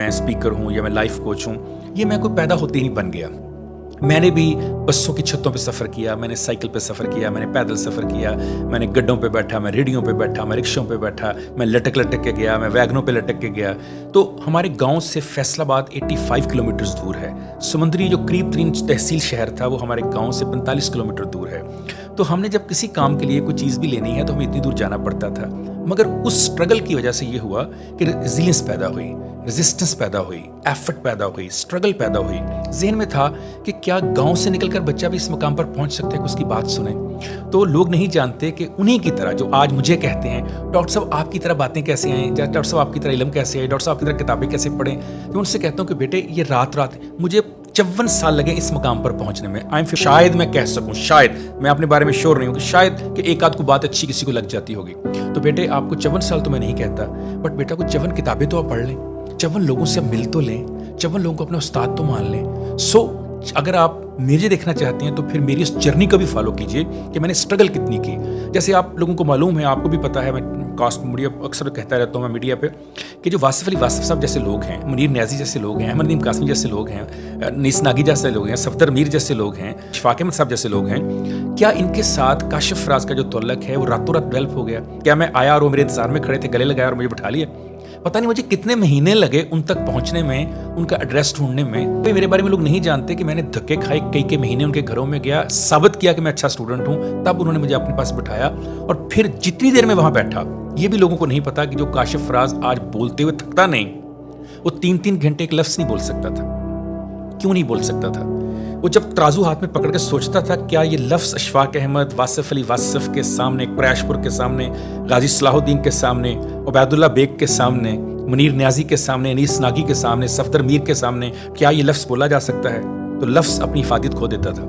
मैं स्पीकर हूँ या मैं लाइफ कोच हूँ, ये मैं कोई पैदा होते ही नहीं बन गया। मैंने भी बसों की छतों पे सफ़र किया, मैंने साइकिल पे सफ़र किया, मैंने पैदल सफ़र किया, मैंने गड्ढों पे बैठा, मैं रेडियों पे बैठा, मैं रिक्शों पे बैठा, मैं लटक लटक के गया, मैं वैगनों पे लटक के गया। तो हमारे गांव से फैसलाबाद 85 किलोमीटर दूर है। समुंदरी जो करीब तरीन तहसील शहर था वो हमारे गांव से 45 किलोमीटर दूर है। तो हमने जब किसी काम के लिए कोई चीज़ भी लेनी है तो हमें इतनी दूर जाना पड़ता था। मगर उस स्ट्रगल की वजह से ये हुआ कि रेजिलियंस पैदा हुई, रेजिस्टेंस पैदा हुई, एफर्ट पैदा हुई, स्ट्रगल पैदा हुई। जहन में था कि क्या गांव से निकलकर बच्चा भी इस मुकाम पर पहुंच सकता है कि उसकी बात सुने। तो लोग नहीं जानते कि उन्हीं की तरह जो आज मुझे कहते हैं, डॉक्टर साहब आपकी तरह बातें कैसे आएँ, डॉक्टर साहब आपकी तरह इल्म कैसे आए, डॉक्टर साहब आपकी तरह किताबें कैसे पढ़ें। तो उनसे कहता हूँ कि बेटे ये रात मुझे 54 साल लगे इस मुकाम पर पहुंचने में। शायद मैं कह सकूं, शायद मैं अपने बारे में श्योर नहीं हूं कि शायद कि एक आध को बात अच्छी किसी को लग जाती होगी। तो बेटे आपको 54 साल तो मैं नहीं कहता, बट बेटा को 54 किताबें तो आप पढ़ लें, 54 लोगों से आप मिल तो लें, 54 लोगों को अपने उस्ताद तो मान लें। अगर आप मुझे देखना चाहते हैं तो फिर मेरी उस जर्नी को भी फॉलो कीजिए कि मैंने स्ट्रगल कितनी की। जैसे आप लोगों को मालूम है, आपको भी पता है, मैं कास्ट मीडिया अक्सर कहता रहता हूँ मैं मीडिया पे कि जो वासिफ अली वासिफ साहब जैसे लोग हैं, मुनीर न्याजी जैसे लोग हैं, अहमद नदीम कासमी जैसे लोग हैं, नीस नागी जैसे लोग हैं, सफदर मीर जैसे लोग हैं, शफाक अहमद साहब जैसे लोग हैं, क्या इनके साथ काशिफ फराज का जो तल्लक है वो रातों रात डेवलप हो गया? क्या मैं आया और वो मेरे इंतजार में खड़े थे, गले लगाया और मुझे बिठा लिया? पता नहीं मुझे कितने महीने लगे उन तक पहुंचने में, उनका एड्रेस ढूंढने में। तो मेरे बारे में लोग नहीं जानते कि मैंने धक्के खाए, कई महीने उनके घरों में गया, साबित किया कि मैं अच्छा स्टूडेंट हूं। तब उन्होंने मुझे अपने पास बिठाया और फिर जितनी देर में वहां बैठा, ये भी लोगों को नहीं पता कि जो काशिफ फराज आज बोलते हुए थकता नहीं, वो 3-3 घंटे एक लफ्ज नहीं बोल सकता था। क्यों नहीं बोल सकता था? वो जब तराजू हाथ में पकड़ के सोचता था क्या ये लफ्ज़ अशफाक अहमद, वासिफ अली वासिफ के सामने, क्रैशपुर के सामने, गाजी सलाहुद्दीन के सामने, उबैदुल्ला बेग के सामने, मुनीर न्याजी के सामने, नीस नागी के सामने, सफदर मीर के सामने, क्या ये लफ्ज़ बोला जा सकता है? तो लफ्ज़ अपनी इफादत खो देता था।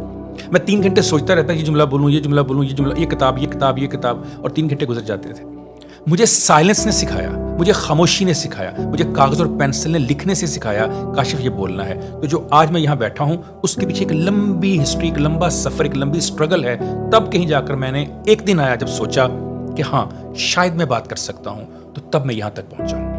मैं 3 घंटे सोचता रहता, ये जुमला बोलूँ, ये जुमला बोलूँ, ये जुमला, ये किताब, और 3 घंटे गुजर जाते थे। मुझे साइलेंस ने सिखाया, मुझे खामोशी ने सिखाया, मुझे कागज़ और पेंसिल ने लिखने से सिखाया काशिफ ये बोलना है। तो जो आज मैं यहाँ बैठा हूँ उसके पीछे एक लंबी हिस्ट्री, एक लंबा सफ़र, एक लंबी स्ट्रगल है। तब कहीं जाकर मैंने एक दिन आया जब सोचा कि हाँ शायद मैं बात कर सकता हूँ, तो तब मैं यहाँ तक पहुँचा।